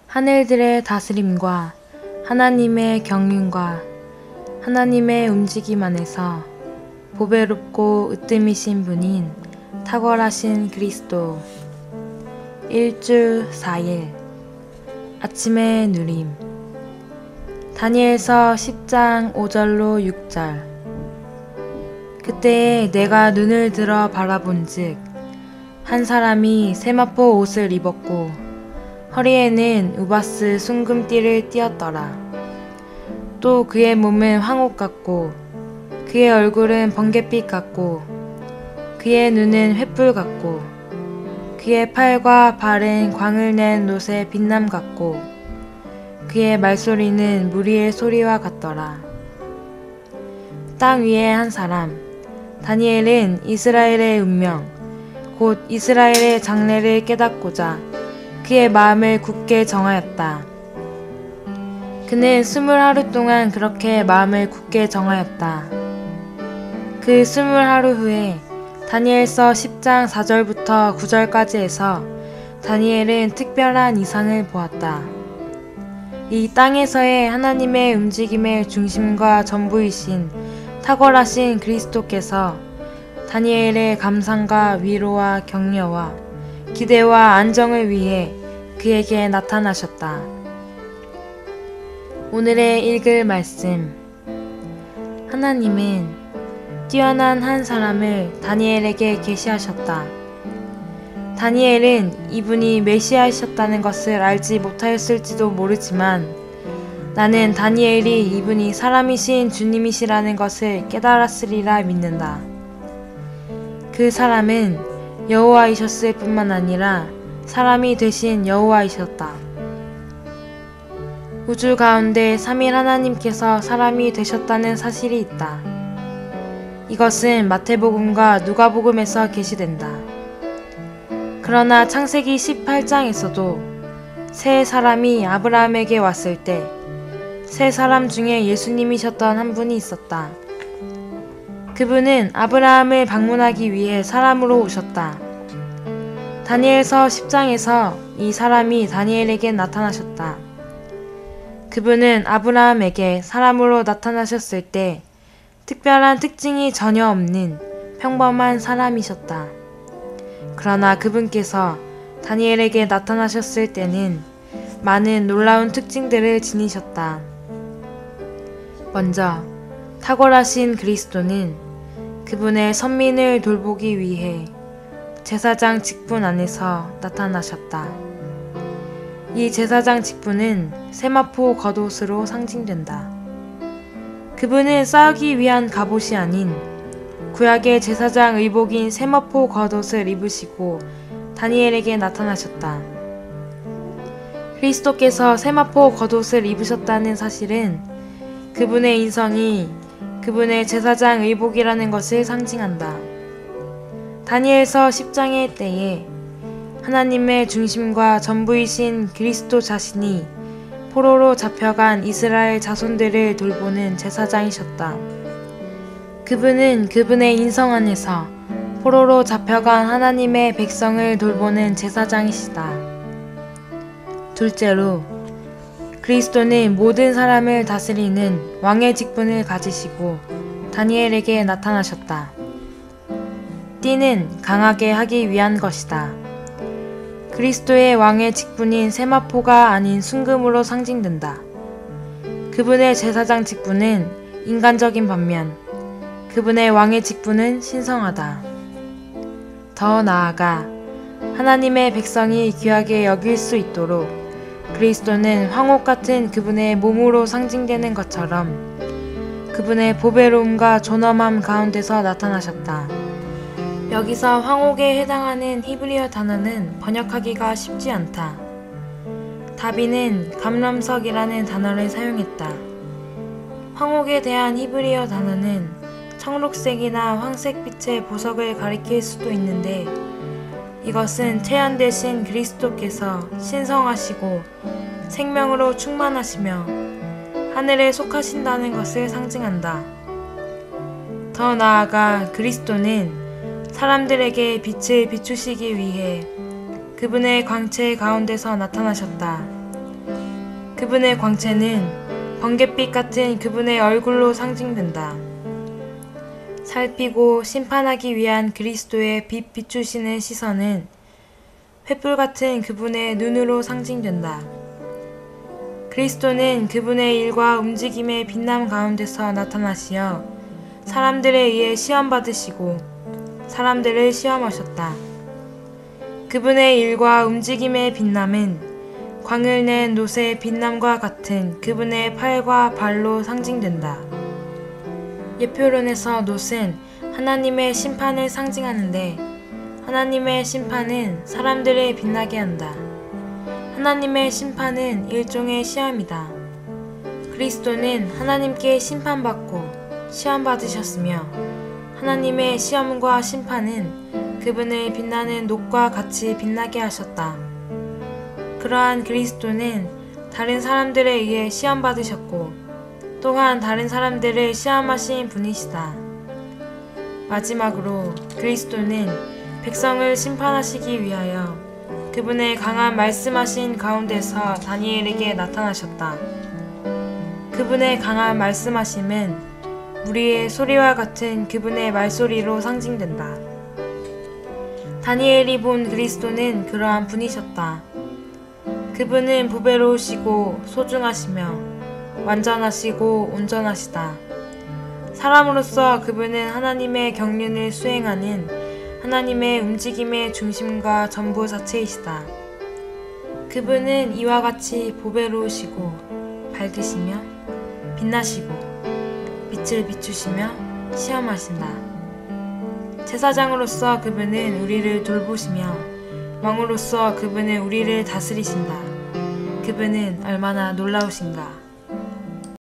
하늘들의 다스림과 하나님의 경륜과 하나님의 움직임 안에서 보배롭고 으뜸이신 분인 탁월하신 그리스도. 1주 4일 아침의 누림. 다니엘서 10장 5절로 6절. 그때에 내가 눈을 들어 바라본즉 한 사람이 세마포 옷을 입었고 허리에는 우바스 순금띠를 띠었더라. 또 그의 몸은 황옥 같고 그의 얼굴은 번갯빛 같고 그의 눈은 횃불 같고 그의 팔과 발은 광을 낸 롯의 빛남 같고 그의 말소리는 무리의 소리와 같더라. 땅 위에 한 사람 다니엘은 이스라엘의 운명 곧 이스라엘의 장래를 깨닫고자 그의 마음을 굳게 정하였다. 그는 20하루 동안 그렇게 마음을 굳게 정하였다. 그 20하루 후에 다니엘서 10장 4절부터 9절까지 해서 다니엘은 특별한 이상을 보았다. 이 땅에서의 하나님의 움직임의 중심과 전부이신 탁월하신 그리스도께서 다니엘의 감상과 위로와 격려와 기대와 안정을 위해 그에게 나타나셨다. 오늘의 읽을 말씀. 하나님은 뛰어난 한 사람을 다니엘에게 계시하셨다. 다니엘은 이분이 메시아이셨다는 것을 알지 못하였을지도 모르지만 나는 다니엘이 이분이 사람이신 주님이시라는 것을 깨달았으리라 믿는다. 그 사람은 여호와이셨을 뿐만 아니라 사람이 되신 여호와이셨다. 우주 가운데 3일 하나님께서 사람이 되셨다는 사실이 있다. 이것은 마태복음과 누가복음에서 계시된다. 그러나 창세기 18장에서도 세 사람이 아브라함에게 왔을 때 세 사람 중에 예수님이셨던 한 분이 있었다. 그분은 아브라함을 방문하기 위해 사람으로 오셨다. 다니엘서 10장에서 이 사람이 다니엘에게 나타나셨다. 그분은 아브라함에게 사람으로 나타나셨을 때 특별한 특징이 전혀 없는 평범한 사람이셨다. 그러나 그분께서 다니엘에게 나타나셨을 때는 많은 놀라운 특징들을 지니셨다. 먼저 탁월하신 그리스도는 그분의 선민을 돌보기 위해 제사장 직분 안에서 나타나셨다. 이 제사장 직분은 세마포 겉옷으로 상징된다. 그분은 싸우기 위한 갑옷이 아닌 구약의 제사장 의복인 세마포 겉옷을 입으시고 다니엘에게 나타나셨다. 그리스도께서 세마포 겉옷을 입으셨다는 사실은 그분의 인성이 그분의 제사장 의복이라는 것을 상징한다. 다니엘서 10장의 때에 하나님의 중심과 전부이신 그리스도 자신이 포로로 잡혀간 이스라엘 자손들을 돌보는 제사장이셨다. 그분은 그분의 인성 안에서 포로로 잡혀간 하나님의 백성을 돌보는 제사장이시다. 둘째로 그리스도는 모든 사람을 다스리는 왕의 직분을 가지시고 다니엘에게 나타나셨다. 띠는 강하게 하기 위한 것이다. 그리스도의 왕의 직분인 세마포가 아닌 순금으로 상징된다. 그분의 제사장 직분은 인간적인 반면 그분의 왕의 직분은 신성하다. 더 나아가 하나님의 백성이 귀하게 여길 수 있도록 그리스도는 황옥 같은 그분의 몸으로 상징되는 것처럼 그분의 보배로움과 존엄함 가운데서 나타나셨다. 여기서 황옥에 해당하는 히브리어 단어는 번역하기가 쉽지 않다. 다비는 감람석이라는 단어를 사용했다. 황옥에 대한 히브리어 단어는 청록색이나 황색빛의 보석을 가리킬 수도 있는데 이것은 태양 대신 그리스도께서 신성하시고 생명으로 충만하시며 하늘에 속하신다는 것을 상징한다. 더 나아가 그리스도는 사람들에게 빛을 비추시기 위해 그분의 광채 가운데서 나타나셨다. 그분의 광채는 번갯빛 같은 그분의 얼굴로 상징된다. 살피고 심판하기 위한 그리스도의 빛 비추시는 시선은 횃불 같은 그분의 눈으로 상징된다. 그리스도는 그분의 일과 움직임의 빛남 가운데서 나타나시어 사람들에 의해 시험받으시고 사람들을 시험하셨다. 그분의 일과 움직임의 빛남은 광을 낸 놋의 빛남과 같은 그분의 팔과 발로 상징된다. 예표론에서 놋은 하나님의 심판을 상징하는데 하나님의 심판은 사람들을 빛나게 한다. 하나님의 심판은 일종의 시험이다. 그리스도는 하나님께 심판받고 시험받으셨으며 하나님의 시험과 심판은 그분을 빛나는 놋과 같이 빛나게 하셨다. 그러한 그리스도는 다른 사람들에 의해 시험받으셨고 또한 다른 사람들을 시험하신 분이시다. 마지막으로 그리스도는 백성을 심판하시기 위하여 그분의 강한 말씀하신 가운데서 다니엘에게 나타나셨다. 그분의 강한 말씀하심은 무리의 소리와 같은 그분의 말소리로 상징된다. 다니엘이 본 그리스도는 그러한 분이셨다. 그분은 보배로우시고 소중하시며 완전하시고 온전하시다. 사람으로서 그분은 하나님의 경륜을 수행하는 하나님의 움직임의 중심과 전부 자체이시다. 그분은 이와 같이 보배로우시고 밝으시며 빛나시고 빛을 비추시며 시험하신다. 제사장으로서 그분은 우리를 돌보시며 왕으로서 그분은 우리를 다스리신다. 그분은 얼마나 놀라우신가.